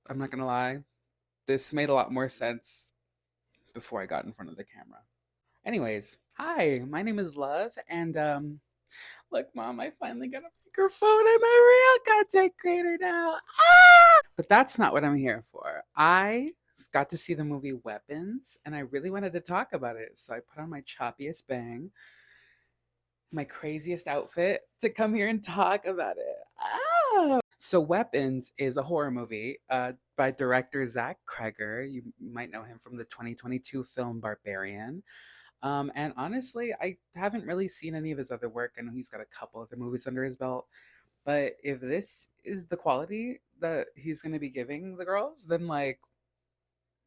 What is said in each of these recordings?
I'm not gonna lie, this made a lot more sense before I got in front of the camera. Anyways, hi, my name is Love, and look, Mom, I finally got a microphone. I'm a real content creator now. But that's not what I'm here for. I got to see the movie Weapons, and I really wanted to talk about it, so I put on my choppiest bang, my craziest outfit to come here and talk about it. So Weapons is a horror movie by director Zach Cregger. You might know him from the 2022 film Barbarian. And honestly, I haven't really seen any of his other work. I know he's got a couple other movies under his belt. But if this is the quality that he's going to be giving the girls, then like,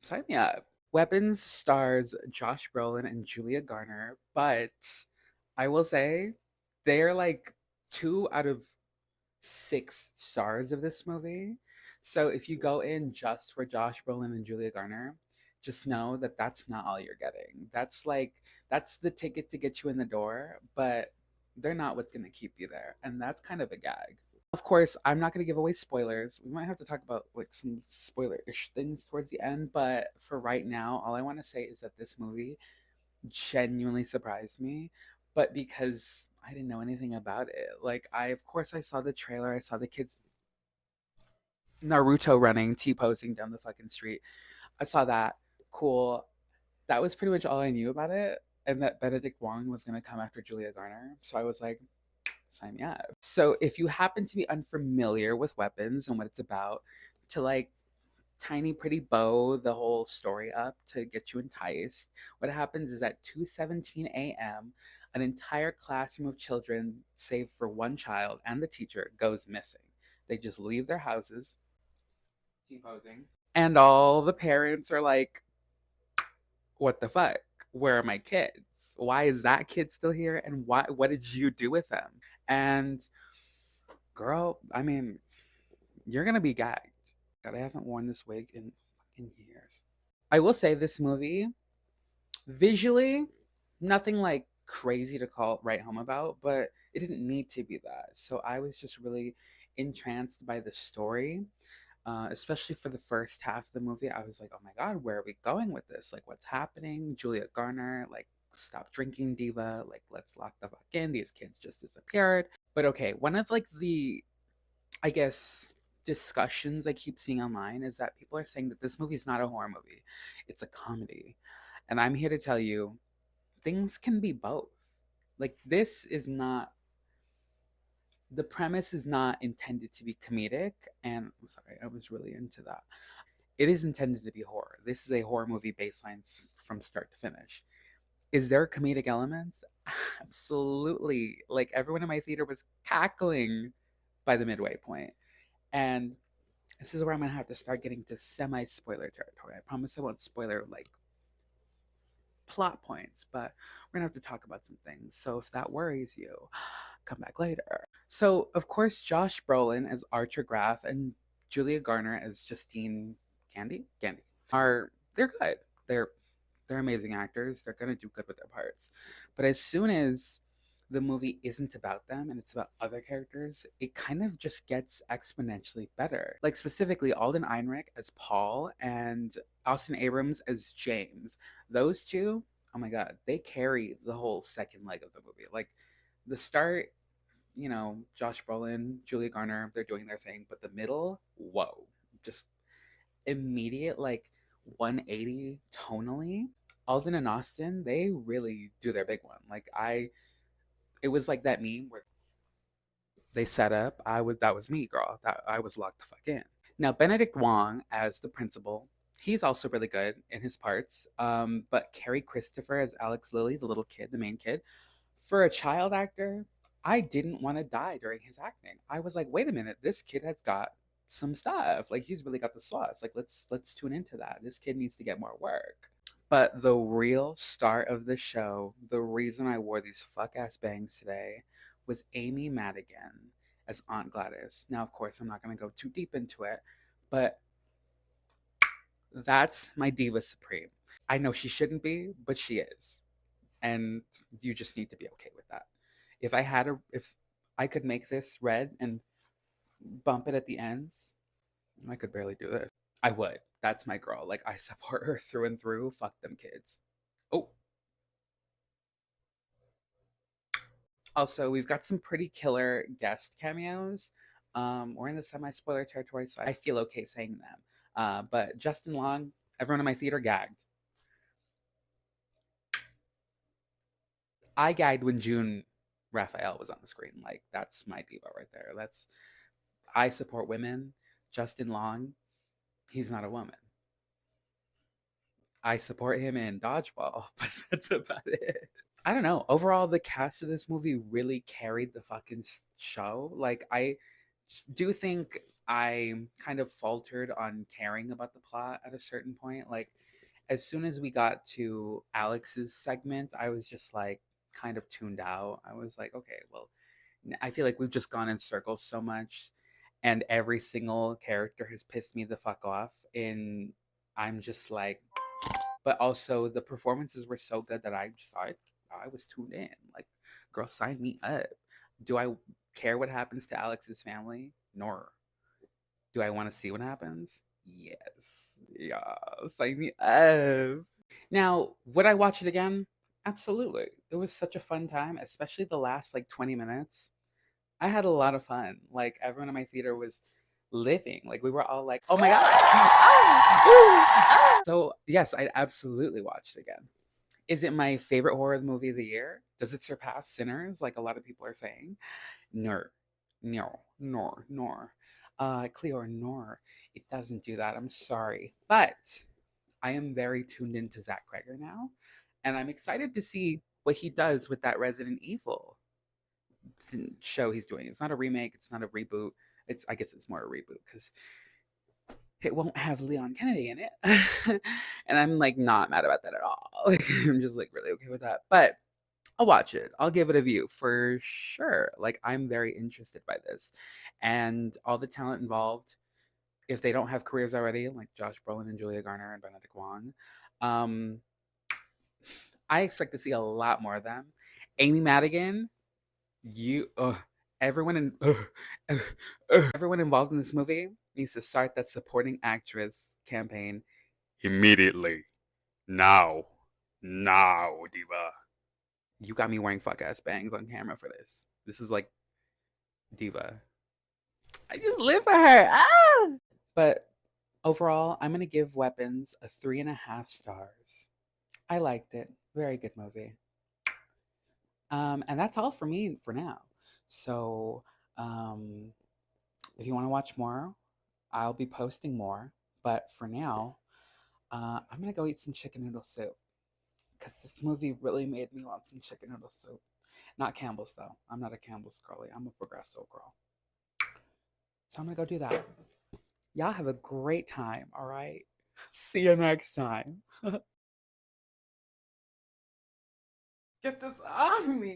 sign me up. Weapons stars Josh Brolin and Julia Garner, but I will say they're like 2 out of 6 stars of this movie. So if you go in just for Josh Brolin and Julia Garner, just know that that's not all you're getting. That's the ticket to get you in the door, but they're not what's going to keep you there, and that's kind of a gag. Of course, I'm not going to give away spoilers. We might have to talk about like some spoiler-ish things towards the end, but for right now, all I want to say is that this movie genuinely surprised me, but because I didn't know anything about it. Like of course I saw the trailer, I saw the kids Naruto running, T-posing down the fucking street. I saw that. Cool. That was pretty much all I knew about it. And that Benedict Wong was gonna come after Julia Garner. So I was like, sign me up. So if you happen to be unfamiliar with Weapons and what it's about, to like tiny pretty bow the whole story up to get you enticed. What happens is at 2:17 a.m., an entire classroom of children, save for one child and the teacher, goes missing. They just leave their houses, T-posing, and all the parents are like, "What the fuck? Where are my kids? Why is that kid still here? And why? What did you do with them?" And girl, I mean, you're gonna be gagged. God, I haven't worn this wig in fucking years. I will say this movie, visually, nothing like crazy to call right home about, but it didn't need to be that. So I was just really entranced by the story, especially for the first half of the movie. I was like, oh my God, where are we going with this? Like, what's happening? Julia Garner, like, stop drinking, diva. Like, let's lock the fuck in. These kids just disappeared. But okay, one of like the I guess, discussions I keep seeing online is that people are saying that this movie is not a horror movie, it's a comedy. And I'm here to tell you things can be both. Like, this is not, the premise is not intended to be comedic. And I'm sorry, I was really into that. It is intended to be horror. This is a horror movie baseline from start to finish. Is there comedic elements? Absolutely. Like, everyone in my theater was cackling by the midway point. And this is where I'm gonna have to start getting to semi-spoiler territory. I promise I won't spoiler like plot points, but we're gonna have to talk about some things. So if that worries you, come back later. So of course, Josh Brolin as Archer Graff and Julia Garner as Justine Candy are they're good. They're amazing actors. They're gonna do good with their parts. But as soon as the movie isn't about them and it's about other characters, it kind of just gets exponentially better. Like specifically Alden Ehrenreich as Paul and Austin Abrams as James. Those two, oh my god, they carry the whole second leg of the movie. Like the start, Josh Brolin, Julia Garner, they're doing their thing, but the middle, whoa, just immediate like 180 tonally. Alden and Austin, they really do their big one. It was like that meme where they set up. That was me, girl. That I was locked the fuck in. Now Benedict Wong as the principal, he's also really good in his parts. But Carrie Christopher as Alex Lilly, the little kid, the main kid, for a child actor, I didn't want to die during his acting. I was like, wait a minute, this kid has got some stuff. Like he's really got the sauce. Like let's tune into that. This kid needs to get more work. But the real star of the show, the reason I wore these fuck ass bangs today, was Amy Madigan as Aunt Gladys. Now, of course, I'm not going to go too deep into it, but that's my diva supreme. I know she shouldn't be, but she is. And you just need to be okay with that. If I could make this red and bump it at the ends, I could barely do this. I would. That's my girl. Like, I support her through and through. Fuck them kids. Oh, also, we've got some pretty killer guest cameos. We're in the semi-spoiler territory, so I feel okay saying them. But Justin Long, everyone in my theater gagged. I gagged when June Raphael was on the screen. Like, that's my diva right there. That's I support women. Justin Long, he's not a woman. I support him in Dodgeball, but that's about it. I don't know. Overall, the cast of this movie really carried the fucking show. Like, I do think I kind of faltered on caring about the plot at a certain point. Like, as soon as we got to Alex's segment, I was just like kind of tuned out. I was like, okay, well, I feel like we've just gone in circles so much, and every single character has pissed me the fuck off. And I'm just like, but also the performances were so good that I was tuned in. Like, girl, sign me up. Do I care what happens to Alex's family? Nor. Do I want to see what happens? Yes. Yeah. Sign me up. Now, would I watch it again? Absolutely. It was such a fun time, especially the last like 20 minutes. I had a lot of fun. Like, everyone in my theater was living. Like, we were all like, oh my God. Ah, ooh, ah. So, yes, I'd absolutely watch it again. Is it my favorite horror movie of the year? Does it surpass Sinners, like a lot of people are saying? No, no, nor, nor. Cleo, nor. It doesn't do that. I'm sorry. But I am very tuned into Zach Cregger now. And I'm excited to see what he does with that Resident Evil show he's doing. It's not a remake, it's not a reboot. I guess it's more a reboot because it won't have Leon Kennedy in it. And I'm like not mad about that at all. Like, I'm just like really okay with that. But I'll watch it. I'll give it a view for sure. Like, I'm very interested by this. And all the talent involved, if they don't have careers already, like Josh Brolin and Julia Garner and Benedict Wong, um, I expect to see a lot more of them. Amy Madigan, you, everyone in, everyone involved in this movie needs to start that supporting actress campaign immediately. Now, now, diva. You got me wearing fuck ass bangs on camera for this. This is like diva. I just live for her. Ah! But overall, I'm gonna give Weapons a 3.5 stars. I liked it. Very good movie. And that's all for me for now. So, um, if you want to watch more, I'll be posting more. But for now, I'm gonna go eat some chicken noodle soup because this movie really made me want some chicken noodle soup. Not Campbell's though. I'm not a Campbell's girly. I'm a Progresso girl. So I'm gonna go do that. Y'all have a great time. All right. See you next time. Get this off me.